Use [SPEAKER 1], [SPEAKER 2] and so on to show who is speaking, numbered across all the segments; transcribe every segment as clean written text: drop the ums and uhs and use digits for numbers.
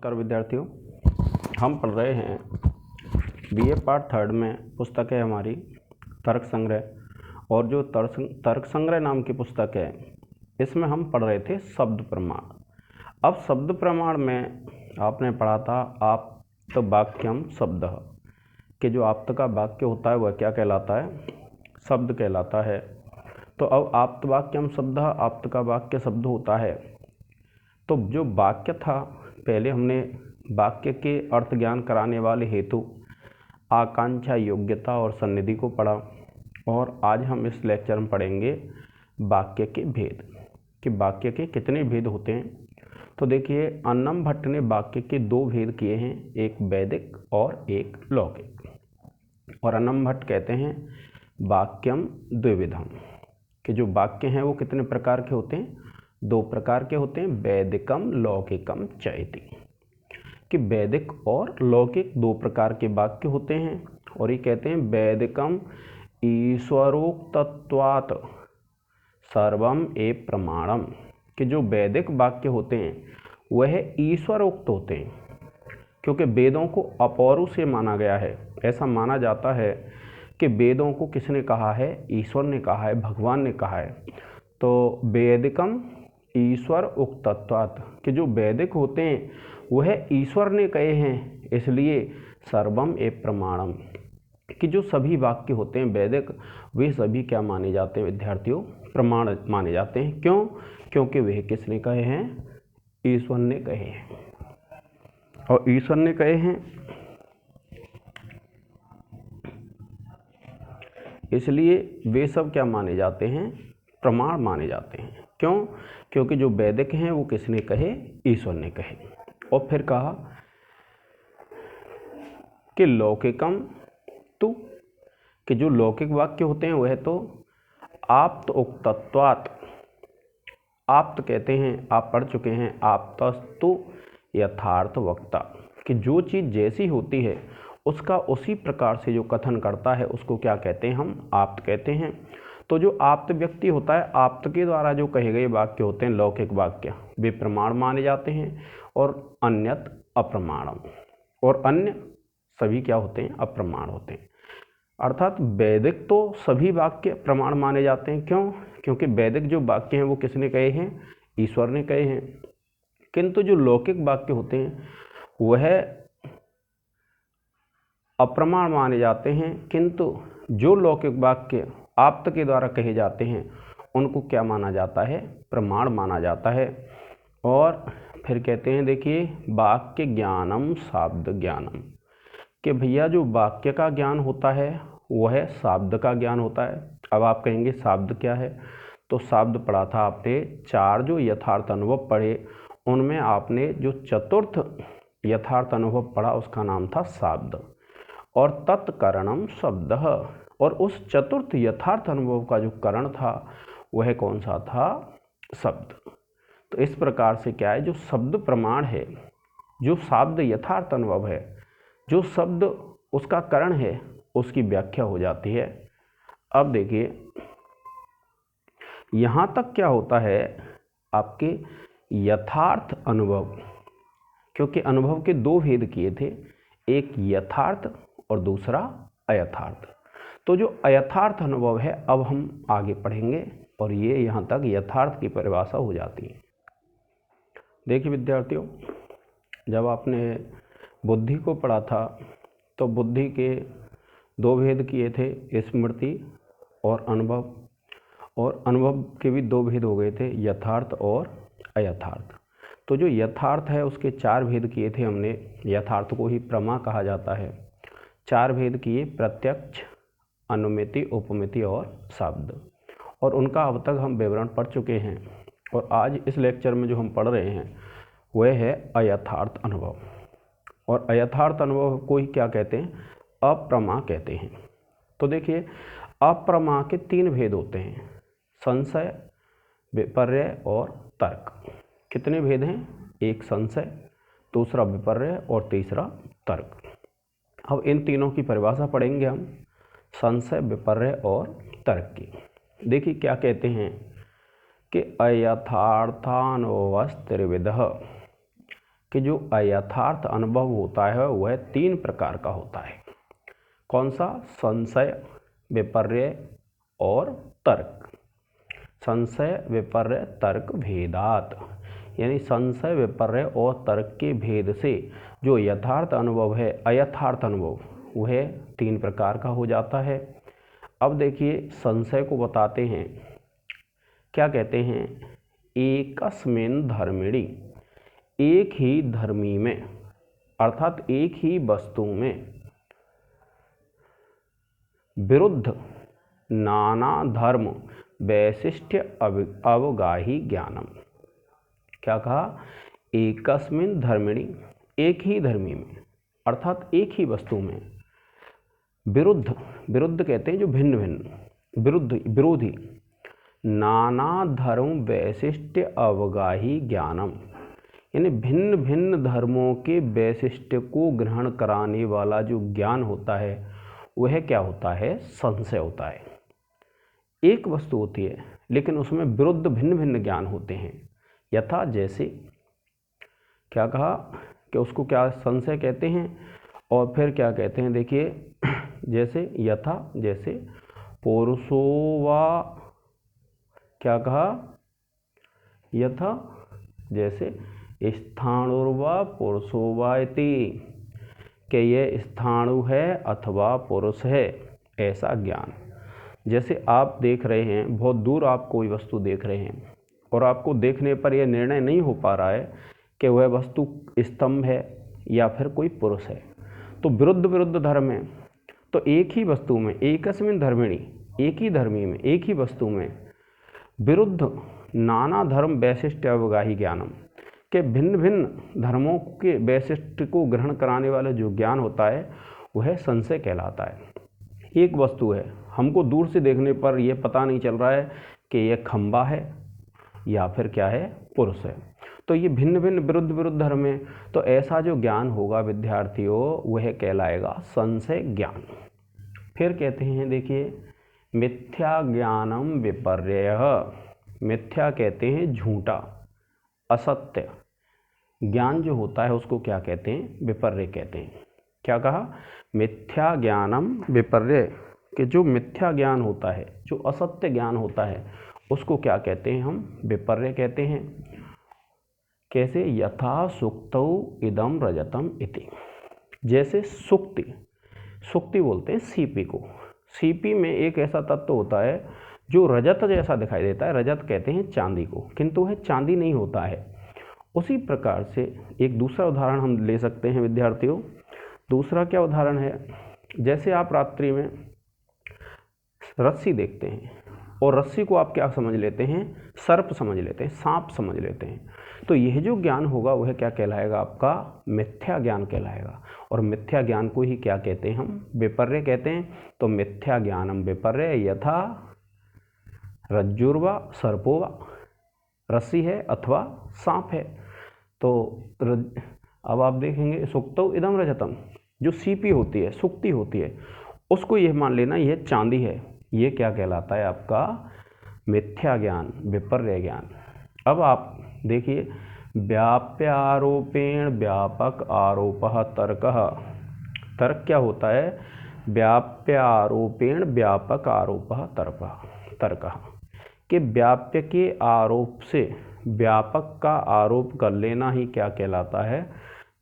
[SPEAKER 1] नमस्कार विद्यार्थियों, हम पढ़ रहे हैं बीए पार्ट थर्ड में पुस्तक है हमारी तर्क संग्रह। और जो तर्क संग्रह नाम की पुस्तक है इसमें हम पढ़ रहे थे शब्द प्रमाण। अब शब्द प्रमाण में आपने पढ़ा था आप्त वाक्यम शब्द, कि जो आप्त का वाक्य होता है वह क्या कहलाता है? शब्द कहलाता है। तो अब आप्त वाक्यम शब्द, आप्त का वाक्य शब्द होता है। तो जो वाक्य था, पहले हमने वाक्य के अर्थ ज्ञान कराने वाले हेतु, आकांक्षा, योग्यता और सन्निधि को पढ़ा। और आज हम इस लेक्चर में पढ़ेंगे वाक्य के भेद, कि वाक्य के कितने भेद होते हैं। तो देखिए, अन्नम भट्ट ने वाक्य के दो भेद किए हैं, एक वैदिक और एक लौकिक। और अन्नम भट्ट कहते हैं वाक्यम द्विविधम, कि जो वाक्य हैं वो कितने प्रकार के होते हैं? दो प्रकार के होते हैं, वैदिकम लौकिकम चैति। कि वैदिक और लौकिक दो प्रकार के वाक्य होते हैं। और ये कहते हैं वैदिकम ईश्वरोक्तत्वात् सर्वम ए प्रमाणम, कि जो वैदिक वाक्य होते हैं वह ईश्वरोक्त होते हैं, क्योंकि वेदों को अपौरुष से माना गया है। ऐसा माना जाता है कि वेदों को किसने कहा है? ईश्वर ने कहा है, भगवान ने कहा है। तो वैदिकम ईश्वर उक्तत्वात्, कि जो वैदिक होते हैं वह ईश्वर ने कहे हैं, इसलिए सर्वम ए प्रमाणम, कि जो सभी वाक्य होते हैं वैदिक, वे सभी क्या माने जाते हैं विद्यार्थियों? प्रमाण माने जाते हैं। क्यों? क्योंकि वे किसने कहे हैं? ईश्वर ने कहे हैं। और ईश्वर ने कहे हैं इसलिए वे सब क्या माने जाते हैं? प्रमाण माने जाते हैं। क्यों? क्योंकि जो वैदिक हैं वो किसने कहे? ईश्वर ने कहे। और फिर कहा कि लौकिकम तु, कि जो लौकिक वाक्य होते हैं वह तो आप्त उक्तत्वात्, आप्त कहते हैं, आप पढ़ चुके हैं, आप्तस्तु यथार्थ वक्ता, कि जो चीज़ जैसी होती है उसका उसी प्रकार से जो कथन करता है उसको क्या कहते हैं? हम आप्त कहते हैं। तो जो आप्त व्यक्ति होता है, आप्त के द्वारा जो कहे गए वाक्य होते हैं लौकिक वाक्य, वे प्रमाण माने जाते हैं। और अन्यत अप्रमाणम, और अन्य सभी क्या होते हैं? अप्रमाण होते हैं। अर्थात वैदिक तो सभी वाक्य प्रमाण माने जाते हैं। क्यों? क्योंकि वैदिक जो वाक्य हैं वो किसने कहे हैं? ईश्वर ने कहे हैं। किंतु जो लौकिक वाक्य होते हैं वह अप्रमाण माने जाते हैं। किंतु जो लौकिक वाक्य आप्त के द्वारा कहे जाते हैं उनको क्या माना जाता है? प्रमाण माना जाता है। और फिर कहते हैं, देखिए, वाक्य ज्ञानम शाब्द ज्ञानम, कि भैया जो वाक्य का ज्ञान होता है वह शाब्द का ज्ञान होता है। अब आप कहेंगे शाब्द क्या है? तो शाब्द पढ़ा था आपने, चार जो यथार्थ अनुभव पढ़े उनमें आपने जो चतुर्थ यथार्थ अनुभव पढ़ा उसका नाम था शाब्द। और तत्करणम शब्द, और उस चतुर्थ यथार्थ अनुभव का जो करण था वह कौन सा था? शब्द। तो इस प्रकार से क्या है, जो शब्द प्रमाण है, जो शब्द यथार्थ अनुभव है, जो शब्द उसका करण है, उसकी व्याख्या हो जाती है। अब देखिए, यहाँ तक क्या होता है आपके यथार्थ अनुभव, क्योंकि अनुभव के दो भेद किए थे, एक यथार्थ और दूसरा अयथार्थ। तो जो अयथार्थ अनुभव है अब हम आगे पढ़ेंगे, और ये यहाँ तक यथार्थ की परिभाषा हो जाती है। देखिए विद्यार्थियों, जब आपने बुद्धि को पढ़ा था तो बुद्धि के दो भेद किए थे, स्मृति और अनुभव। और अनुभव के भी दो भेद हो गए थे, यथार्थ और अयथार्थ। तो जो यथार्थ है उसके चार भेद किए थे हमने, यथार्थ को ही प्रमा कहा जाता है। चार भेद किए, प्रत्यक्ष, अनुमिति, उपमिति और शब्द। और उनका अब तक हम विवरण पढ़ चुके हैं। और आज इस लेक्चर में जो हम पढ़ रहे हैं वह है अयथार्थ अनुभव। और अयथार्थ अनुभव को ही क्या कहते हैं? अप्रमा कहते हैं। तो देखिए, अप्रमा के तीन भेद होते हैं, संशय, विपर्य और तर्क। कितने भेद हैं? एक संशय, दूसरा विपर्य और तीसरा तर्क। अब इन तीनों की परिभाषा पढ़ेंगे हम, संशय, विपर्य और तर्क की। देखिए क्या कहते हैं कि अयथार्थानुवस्त्रिविधः, कि जो अयथार्थ अनुभव होता है वह 3 प्रकार का होता है। कौन सा? संशय, विपर्य और तर्क। संशय, विपर्य, तर्क भेदात, यानी संशय, विपर्य और तर्क के भेद से जो यथार्थ अनुभव है, अयथार्थ अनुभव, वह 3 प्रकार का हो जाता है। अब देखिए संशय को बताते हैं, क्या कहते हैं? एकस्मिन् धर्मिणि, एक ही धर्मी में, अर्थात एक ही वस्तु में, विरुद्ध नाना धर्म वैशिष्ट्य अवगाही ज्ञानम। क्या कहा? एकस्मिन् धर्मिणि, एक ही धर्मी में, अर्थात एक ही वस्तु में, विरुद्ध, विरुद्ध कहते हैं जो भिन्न भिन्न, विरुद्ध, विरोधी, नाना धर्म वैशिष्ट्य अवगाही ज्ञानम, यानी भिन्न भिन्न धर्मों के वैशिष्ट्य को ग्रहण कराने वाला जो ज्ञान होता है वह क्या होता है? संशय होता है। एक वस्तु होती है लेकिन उसमें विरुद्ध भिन्न भिन्न ज्ञान होते हैं। यथा, जैसे, क्या कहा कि उसको क्या संशय कहते हैं। और फिर क्या कहते हैं? देखिए जैसे यथा, जैसे पुरुषो वा, क्या कहा? यथा, जैसे स्थाणुर्वा पुरुषो वा इति, कि यह स्थाणु है अथवा पुरुष है, ऐसा ज्ञान। जैसे आप देख रहे हैं, बहुत दूर आप कोई वस्तु देख रहे हैं और आपको देखने पर यह निर्णय नहीं हो पा रहा है कि वह वस्तु स्तंभ है या फिर कोई पुरुष है, तो विरुद्ध विरुद्ध धर्म है। तो एक ही वस्तु में, एकस्मिन् धर्मिणि, एक ही धर्मी में, एक ही वस्तु में, विरुद्ध नाना धर्म वैशिष्ट्य अवगाही ज्ञानम, के भिन्न भिन्न धर्मों के वैशिष्ट्य को ग्रहण कराने वाला जो ज्ञान होता है वह संशय कहलाता है। एक वस्तु है, हमको दूर से देखने पर यह पता नहीं चल रहा है कि यह खंबा है या फिर क्या है? पुरुष है। तो ये भिन्न भिन्न विरुद्ध विरुद्ध धर्म है। तो ऐसा जो ज्ञान होगा विद्यार्थियों, वह कहलाएगा संशय ज्ञान। फिर कहते हैं, देखिए, मिथ्या ज्ञानम विपर्ययः। मिथ्या कहते हैं झूठा, असत्य ज्ञान जो होता है उसको क्या कहते हैं? विपर्य कहते हैं। क्या कहा? मिथ्या ज्ञानम विपर्य, कि जो मिथ्या ज्ञान होता है, जो असत्य ज्ञान होता है, उसको क्या कहते हैं? हम विपर्य कहते हैं। कैसे? यथा सुक्तौ इदम रजतम इति, जैसे सुक्ति, सुक्ति बोलते हैं सीपी को। सीपी में एक ऐसा तत्व होता है जो रजत जैसा दिखाई देता है। रजत कहते हैं चांदी को, किंतु वह चांदी नहीं होता है। उसी प्रकार से एक दूसरा उदाहरण हम ले सकते हैं विद्यार्थियों। दूसरा क्या उदाहरण है? जैसे आप रात्रि में रस्सी देखते हैं और रस्सी को आप क्या समझ लेते हैं? सर्प समझ लेते हैं, सांप समझ लेते हैं। तो यह जो ज्ञान होगा वह क्या कहलाएगा? आपका मिथ्या ज्ञान कहलाएगा। और मिथ्या ज्ञान को ही क्या कहते हैं? हम विपर्य कहते हैं। तो मिथ्या ज्ञानम विपर्य यथा रज्जुर्वा सर्पोवा, रस्सी है अथवा सांप है। तो अब आप देखेंगे सुक्तौ इदम रजतम, जो सीपी होती है, सुक्ति होती है, उसको यह मान लेना यह चांदी है। ये क्या कहलाता है? आपका मिथ्या ज्ञान, विपर्य ज्ञान। अब आप देखिए, व्याप्यारोपेण व्यापक आरोपः तर्कः। तर्क क्या होता है? व्याप्यारोपेण व्यापक आरोपः तर्कः, कि व्याप्य के आरोप से व्यापक का आरोप कर लेना ही क्या कहलाता है?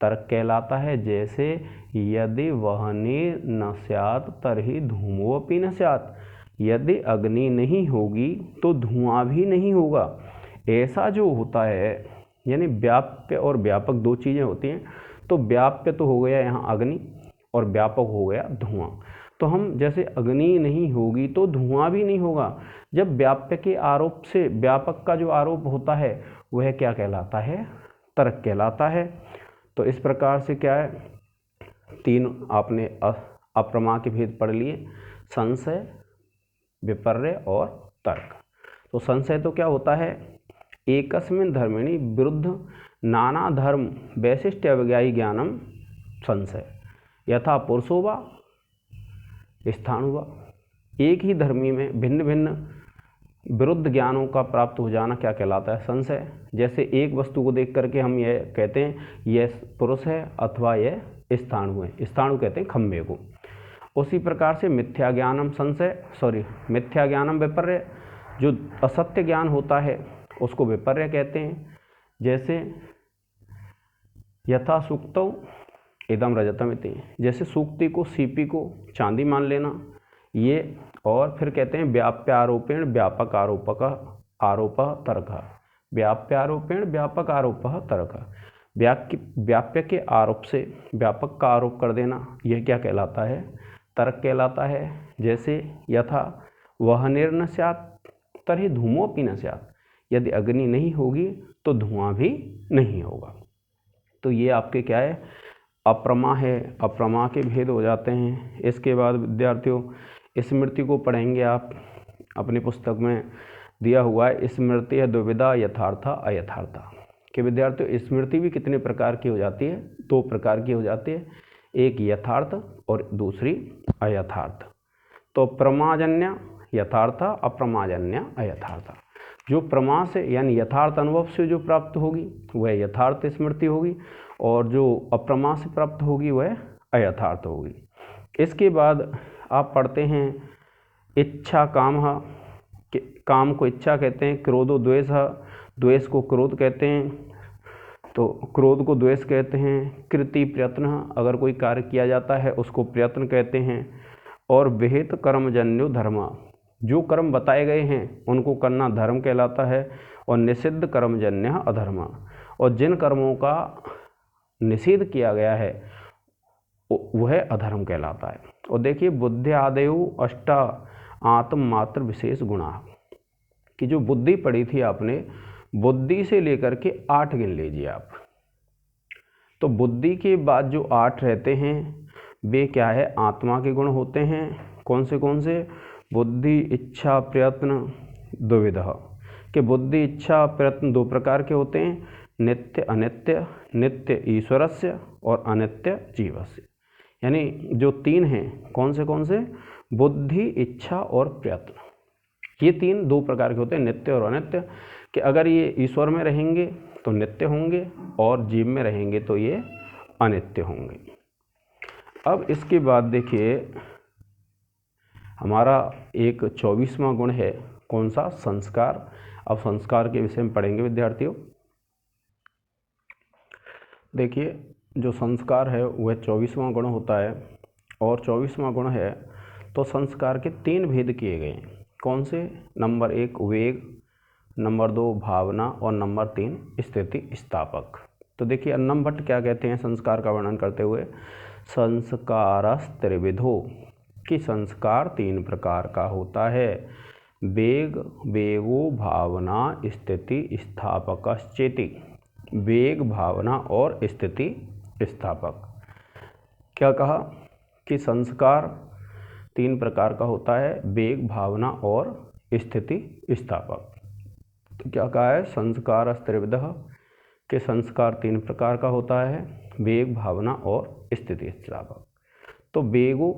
[SPEAKER 1] तर्क कहलाता है। जैसे यदि वह्नि न स्यात् तर्हि धूमोऽपि न स्यात्, यदि अग्नि नहीं होगी तो धुआं भी नहीं होगा। ऐसा जो होता है, यानी व्याप्य और व्यापक दो चीज़ें होती हैं। तो व्याप्य तो हो गया यहाँ अग्नि और व्यापक हो गया धुआं। तो हम जैसे अग्नि नहीं होगी तो धुआं भी नहीं होगा। जब व्याप्य के आरोप से व्यापक का जो आरोप होता है वह क्या कहलाता है? तर्क कहलाता है। तो इस प्रकार से क्या है, 3 आपने अप्रमा के भेद पढ़ लिए, संशय, विपर्य और तर्क। तो संशय तो क्या होता है? एकस्मिन् धर्मिणि विरुद्ध नाना धर्म वैशिष्ट्य अवज्ञायी ज्ञानम संशय, यथा पुरुषो वा स्थाणु वा। एक ही धर्मी में भिन्न भिन्न विरुद्ध ज्ञानों का प्राप्त हो जाना क्या कहलाता है? संशय। जैसे एक वस्तु को देख करके हम यह कहते हैं यह पुरुष है अथवा यह स्थाणु है। स्थाणु कहते हैं खंभे को। उसी प्रकार से मिथ्या ज्ञानम मिथ्या ज्ञानम विपर्य, जो असत्य ज्ञान होता है उसको विपर्य कहते हैं। जैसे यथा सूक्तौ इदम रजतम इति, जैसे सूक्ति को सीपी को चांदी मान लेना ये। और फिर कहते हैं व्याप्यारोपेण व्यापक आरोप तर्क। व्याप्यारोपेण व्यापक आरोप तर्क, व्याप्य के आरोप से व्यापक का आरोप कर देना, यह क्या कहलाता है? तर्क कहलाता है। जैसे यथा वह्निर्न स्यात् तर्हि धूमोऽपि न स्यात्, यदि अग्नि नहीं होगी तो धुआं भी नहीं होगा। तो ये आपके क्या है? अप्रमा है। अप्रमा के भेद हो जाते हैं। इसके बाद विद्यार्थियों स्मृति को पढ़ेंगे आप, अपनी पुस्तक में दिया हुआ है स्मृति है द्विविधा, यथार्थ अयथार्थ। कि विद्यार्थियों स्मृति भी कितने प्रकार की हो जाती है? 2 प्रकार की हो जाती है, एक यथार्थ और दूसरी अयथार्थ। तो प्रमाजन्य यथार्थ, अप्रमाजन्य अयथार्थ। जो प्रमा से यानी यथार्थ अनुभव से जो प्राप्त होगी वह यथार्थ स्मृति होगी, और जो अप्रमा से प्राप्त होगी वह अयथार्थ होगी। इसके बाद आप पढ़ते हैं इच्छा काम, काम को इच्छा कहते हैं। क्रोधो द्वेष, द्वेष को क्रोध कहते हैं, तो क्रोध को द्वेष कहते हैं। कृति प्रयत्न, अगर कोई कार्य किया जाता है उसको प्रयत्न कहते हैं। और विहित कर्मजन्यो धर्म, जो कर्म बताए गए हैं उनको करना धर्म कहलाता है। और निषिद्ध कर्मजन्य अधर्म, और जिन कर्मों का निषेध किया गया है वह अधर्म कहलाता है। और देखिए बुद्धि आदेयु अष्ट आत्म मात्र विशेष गुणा, कि जो बुद्धि पढ़ी थी आपने, बुद्धि से लेकर के 8 गिन लीजिए आप। तो बुद्धि के बाद जो 8 रहते हैं वे क्या है? आत्मा के गुण होते हैं। कौन से? बुद्धि इच्छा प्रयत्न द्विविध, कि बुद्धि इच्छा प्रयत्न 2 प्रकार के होते हैं, नित्य अनित्य। नित्य ईश्वरस्य और अनित्य जीवस्य। यानी जो 3 हैं कौन से? बुद्धि इच्छा और प्रयत्न। ये 2 प्रकार के होते हैं, नित्य और अनित्य। कि अगर ये ईश्वर में रहेंगे तो नित्य होंगे और जीव में रहेंगे तो ये अनित्य होंगे। अब इसके बाद देखिए हमारा एक 24वां गुण है, कौन सा? संस्कार। अब संस्कार के विषय में पढ़ेंगे विद्यार्थियों। देखिए जो संस्कार है वह 24वां गुण होता है, और 24वां गुण है तो संस्कार के 3 भेद किए गए हैं। कौन से? नंबर 1 वेग, नंबर 2 भावना, और नंबर 3 स्थिति स्थापक। तो देखिए अन्नम भट्ट क्या कहते हैं संस्कार का वर्णन करते हुए? संस्कारस्त्रिविधो, कि संस्कार 3 प्रकार का होता है। वेग वेगो भावना स्थिति स्थापकश्चेति। वेग भावना और स्थिति स्थापक। क्या कहा? कि संस्कार 3 प्रकार का होता है, वेग भावना और स्थिति स्थापक। तो क्या कहा है? संस्कार स्त्रिविधः, के संस्कार 3 प्रकार का होता है, वेग भावना और स्थिति स्थापक। तो वेगो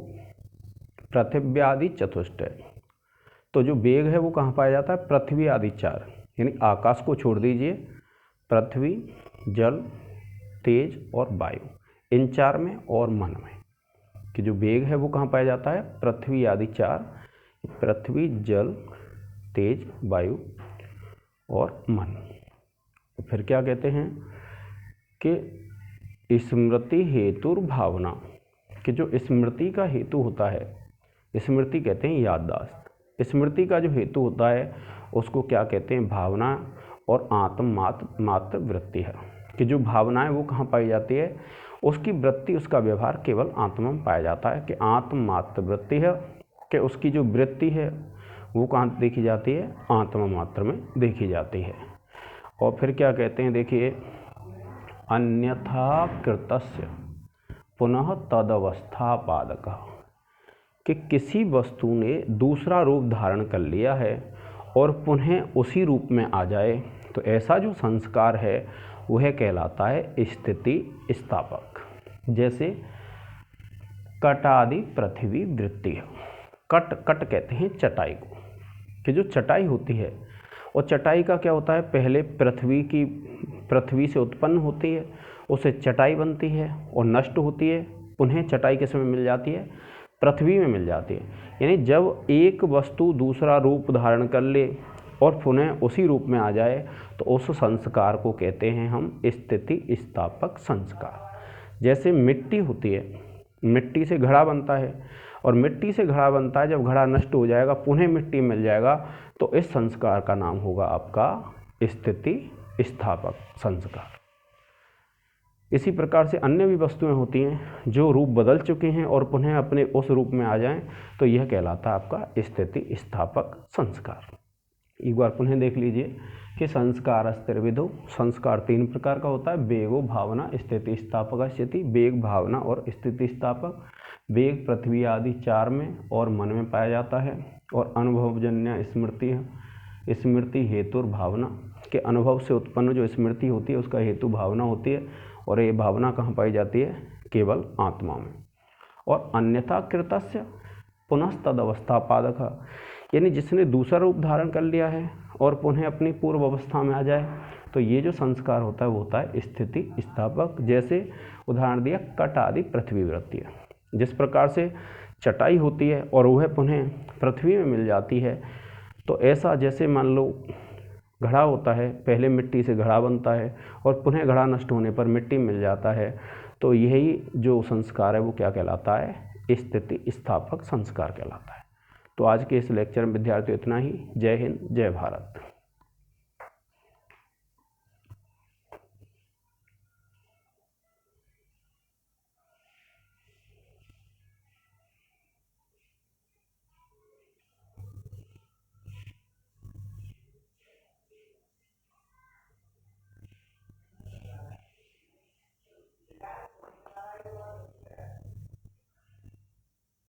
[SPEAKER 1] पृथ्वी आदि चतुष्ट है। तो जो वेग है वो कहाँ पाया जाता है? पृथ्वी आदि 4, यानी आकाश को छोड़ दीजिए, पृथ्वी, जल, तेज और वायु, इन 4 में और मन में। कि जो वेग है वो कहाँ पाया जाता है? पृथ्वी आदि 4, पृथ्वी, जल, तेज, वायु और मन। फिर क्या कहते हैं? कि स्मृति हेतुर भावना, कि जो स्मृति का हेतु होता है, स्मृति कहते हैं याददाश्त। स्मृति का जो हेतु होता है उसको क्या कहते हैं? भावना और आत्म मात्र वृत्ति है। कि जो भावनाएं वो कहाँ पाई जाती है? उसकी वृत्ति, उसका व्यवहार केवल आत्मा में पाया जाता है। कि आत्म मात्र वृत्ति है, कि उसकी जो वृत्ति है वो कहाँ देखी जाती है? आत्मा मात्र में देखी जाती है। और फिर क्या कहते हैं? देखिए अन्यथा कृतस्य पुनः तदवस्थापादकः, कि किसी वस्तु ने दूसरा रूप धारण कर लिया है और पुनः उसी रूप में आ जाए तो ऐसा जो संस्कार है वह कहलाता है स्थिति स्थापक। जैसे कट आदि पृथ्वी वृत्ति है। कट कहते हैं चटाई को, फिर जो चटाई होती है, और चटाई का क्या होता है, पहले पृथ्वी से उत्पन्न होती है, उससे चटाई बनती है और नष्ट होती है, पुनः चटाई किस में मिल जाती है, पृथ्वी में मिल जाती है। यानी जब एक वस्तु दूसरा रूप धारण कर ले और पुनः उसी रूप में आ जाए तो उस संस्कार को कहते हैं हम स्थिति स्थापक संस्कार। जैसे मिट्टी होती है, मिट्टी से घड़ा बनता है, और मिट्टी से घड़ा बनता है, जब घड़ा नष्ट हो जाएगा पुनः मिट्टी मिल जाएगा, तो इस संस्कार का नाम होगा आपका स्थिति स्थापक संस्कार। इसी प्रकार से अन्य भी वस्तुएं होती हैं जो रूप बदल चुके हैं और पुनः अपने उस रूप में आ जाएं, तो यह कहलाता है आपका स्थिति स्थापक संस्कार। एक बार पुनः देख लीजिए कि संस्कार स्त्रिविधो, संस्कार 3 प्रकार का होता है, वेगो, भावना, स्थिति स्थापक स्थिति। वेग, भावना और स्थिति स्थापक। वेग पृथ्वी आदि 4 में और मन में पाया जाता है, और अनुभवजन्य स्मृति है, स्मृति हेतु और भावना के अनुभव से उत्पन्न जो स्मृति होती है उसका हेतु भावना होती है, और ये भावना कहाँ पाई जाती है, केवल आत्मा में। और अन्यथा कृतस्य पुनस्तद अवस्थापादक, यानी जिसने दूसरा रूप धारण कर लिया है और पुनः अपनी पूर्व अवस्था में आ जाए, तो ये जो संस्कार होता है वो होता है स्थिति स्थापक। जैसे उदाहरण दिया कट आदि पृथ्वी वृत्ति, जिस प्रकार से चटाई होती है और वह पुनः पृथ्वी में मिल जाती है, तो ऐसा जैसे मान लो घड़ा होता है, पहले मिट्टी से घड़ा बनता है और पुनः घड़ा नष्ट होने पर मिट्टी मिल जाता है, तो यही जो संस्कार है वो क्या कहलाता है, स्थिति स्थापक संस्कार कहलाता है। तो आज के इस लेक्चर में विद्यार्थियों इतना ही। जय हिंद, जय भारत।